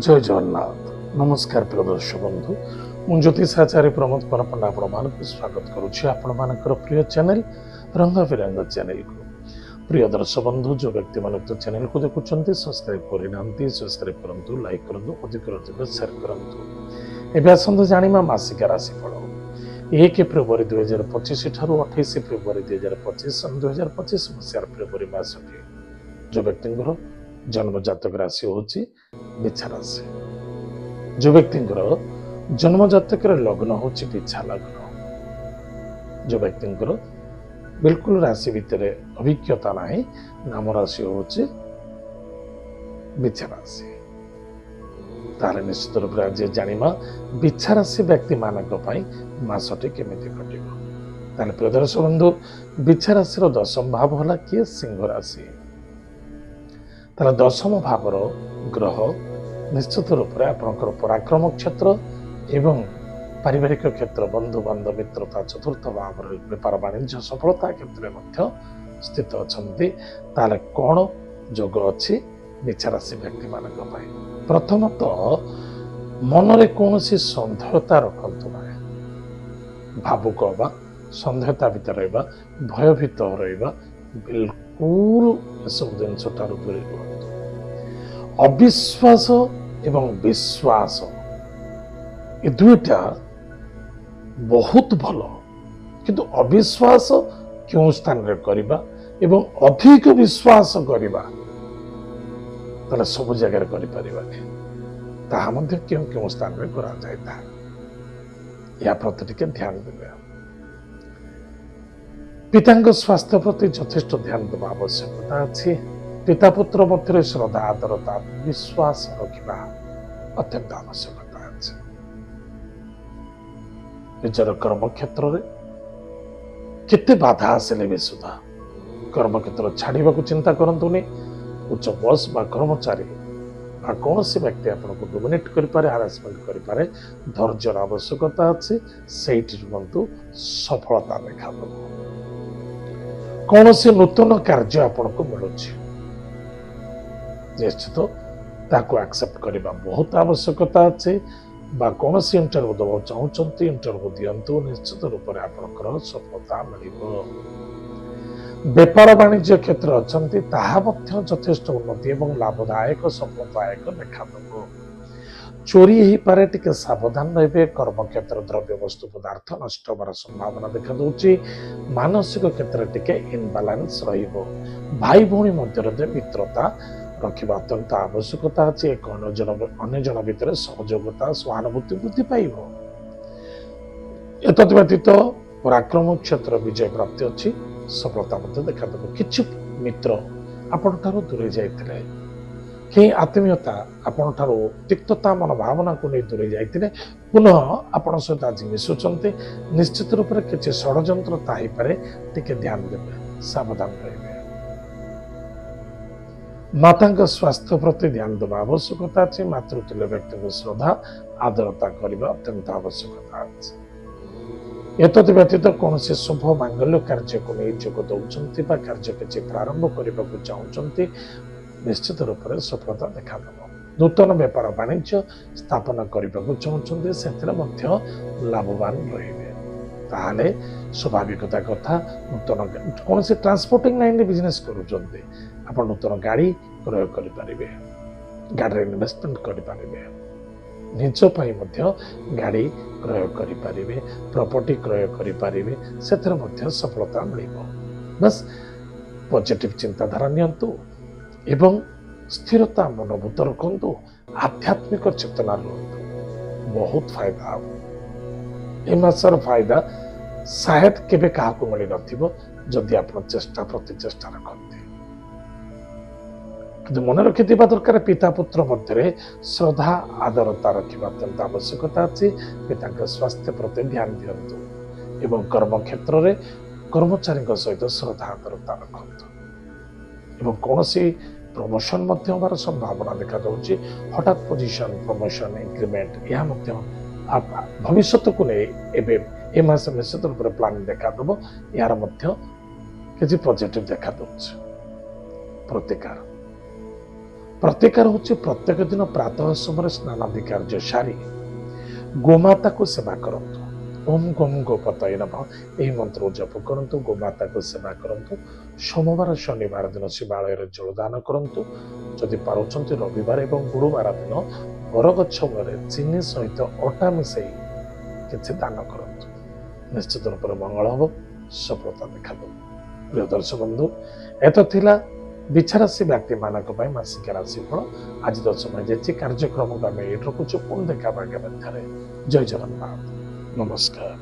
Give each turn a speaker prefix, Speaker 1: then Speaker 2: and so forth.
Speaker 1: जय जगन्नाथ नमस्कार प्रिय दर्शक बंधु मु ज्योतिषाचार्य प्रमोद परपंडा आपको स्वागत करुच्ची आपणकर प्रिय चैनल रंग बिरंग चैनल को। प्रिय दर्शक बंधु जो व्यक्ति मान तो चैनल को देखुं सब्सक्राइब करना सब्सक्राइब करूँ लाइक करूँ अधिक शेयर करूँ। एवं आसतु जाना मासिक राशिफल 1 फेब्रुआरी 2025 ठारू 28 फेब्रुआरी 2025 2025 मसीहार फेब्रुआरी मासटी जो व्यक्ति जन्म जातक राशि होची बिछा राशि। जो व्यक्ति जन्म जातक लग्न होची बिछा लग्न। जो व्यक्ति बिल्कुल राशि भितर अभिज्ञता नहीं नाम राशि होची बिछा राशि। तार निश्चित रूप से आज जानिमा बिछा राशि व्यक्ति मानक मासटी केमिति कटिबो। ताले प्रिय दर्शक बंधु बिछा राशि दशम भाव होला किए सिंह राशि। तार दशम भावर ग्रह निश्चित रूप से आपंकर पराक्रम क्षेत्र एवं पारिवारिक क्षेत्र बंधु बांधव मित्रता चतुर्थ भाव व्यापार वाणिज्य सफलता क्षेत्र में स्थित अच्छा कौन जोग अच्छी बिछा राशि व्यक्ति मान प्रथमतः मनरे कौन सन्देहता रखु ना भावुक हवा सन्देहता भीतर रहा भयभीत रहा बिल्कुल सब जिनस दूरी रुहतु। अविश्वास एवं विश्वास ये दुईटा बहुत भल किंतु अविश्वास क्यों स्थान रे करिबा एवं अधिक विश्वास करिबा ताले सब जगह करि परिबानी ताहा मध्ये क्यों क्यों स्थान रे करा जाय ता या प्रति टिके ध्यान देबे। पितांग स्वास्थ्य प्रति यथेष्ट ध्यान देवा आवश्यकता अच्छी। पिता पुत्र मध्य श्रद्धा आदरता विश्वास रखा अत्यंत आवश्यकता अच्छे। निजर कर्म क्षेत्र में केते बाधा आसिले भी सुधा कर्म क्षेत्र छाड़ा को चिंता करतुनि। उच्च बॉस बा कर्मचारी बा कौन सी व्यक्ति आपको डोमिनेट करें हारासमेंट करें धैर्यर आवश्यकता अच्छी से सफलता देखा कौन सी नूतन कार्य आपको मिलूँ निश्चित ताको एक्सेप्ट करने बहुत आवश्यकता अच्छे। कौन सी इंटरव्यू दवा चाहते इंटरव्यू दिंतु निश्चित रूप से आपंकर सफलता मिल। व्यापार वाणिज्य क्षेत्र अच्छा यथेष्ट उन्नति और लाभदायक सफलदायक देखा चोरी हो पारे टिके सावधान रहे। कर्म क्षेत्र द्रव्य वस्तु पदार्थ नष्ट होवार संभावना देखा दूची। मानसिक क्षेत्र टिके इनबालांस रहिबो। भाई भौणी मध्य मित्रता रखा अत्यंत आवश्यकता अच्छी। एक अन्य जन भितर सहयोगिता सहानुभूति वृद्धि पाइब। एतद व्यतीत पराक्रम क्षेत्र विजय प्राप्ति अच्छी सफलता देखा देव। किछि मित्र आपण ठारो दूरे जाइतिले कहीं आत्मीयता आपण ठारो तिक्तता मनोभावना को नहीं दूरे जाइतिले पुनः आपण सहित आज मिशुचंते निश्चित रूप से किछि षड्यंत्रता हो पारे टिके ध्यान देवे सावधान रहिबे। माता स्वास्थ्य प्रति ध्यान देवा आवश्यकता अच्छी। मातृतुल्य व्यक्ति को श्रद्धा आदरता करने अत्यंत आवश्यकता अच्छी। एतद व्यतीत कौन से शुभ मांगल्य कार्य को नहीं जोग दौरान कार्य किसी प्रारंभ करने को चाहते निश्चित रूप से सफलता देखा नूतन व्यापार वाणिज्य स्थापना करने को चाहते से लाभवान रे स्वाभाविकता कथा नूतन कौन से ट्रांसपोर्टिंग लाइन बिजनेस करुँचे आप नूतन गाड़ी क्रय करें गाड़ी इन्वेस्टमेंट करें निज गाड़ी क्रय करें प्रॉपर्टी क्रय करें से सफलता मिल। बस पॉजिटिव चिंताधारा नियंतु एवं स्थिरता मनोभूत रखु आध्यात्मिक चेतना रुहतु बहुत फायदा हम ए मासर फायदा शायद केबे काहाकू मिल नथिबो जदि आप चेष्टा प्रति चेष्टा रखते। किंतु मन रखि दरकार पिता पुत्र मध्य श्रद्धा आदरता रखा अत्यंत आवश्यकता अच्छी। पिता स्वास्थ्य प्रति ध्यान दिंतु एवं कर्म क्षेत्र में कर्मचारी सहित श्रद्धा आदरता रखु। कौन सी प्रमोशन होवार संभावना देखा जाऊँगी। हठात पोजिशन प्रमोशन इंक्रीमेंट यह भविष्य को नहीं मास निश्चित रूप से प्लान देखा देव यार किसी पॉजिटिव देखा दूसरे प्रतिकार प्रतिकार होची प्रत्येक दिन प्रातः समय स्नानादि कार्य सारी गोमाता को सेवा करंतु। ओम गम गोपतये नमः यही मंत्र जप करंतु, गोमाता को सेवा करंतु। सोमवार शनिवार दिन शिवालय रे जलदान करंतु। जदि पारुचंती रविवार एवं गुरुवार दिन बरगछ मूले चीनी सहित अटा मिसई किछि दान करंतु। निश्चित रूप से मंगल हम, सफलता देखा। प्रिय दर्शक बंधु, एत थिला बिछाराशि व्यक्ति मानक मासिक राशिफल। आज तो समय जाइए कार्यक्रम को आम ये रखुचु। पुणी देखा आगामी। जय जगन्नाथ, नमस्कार।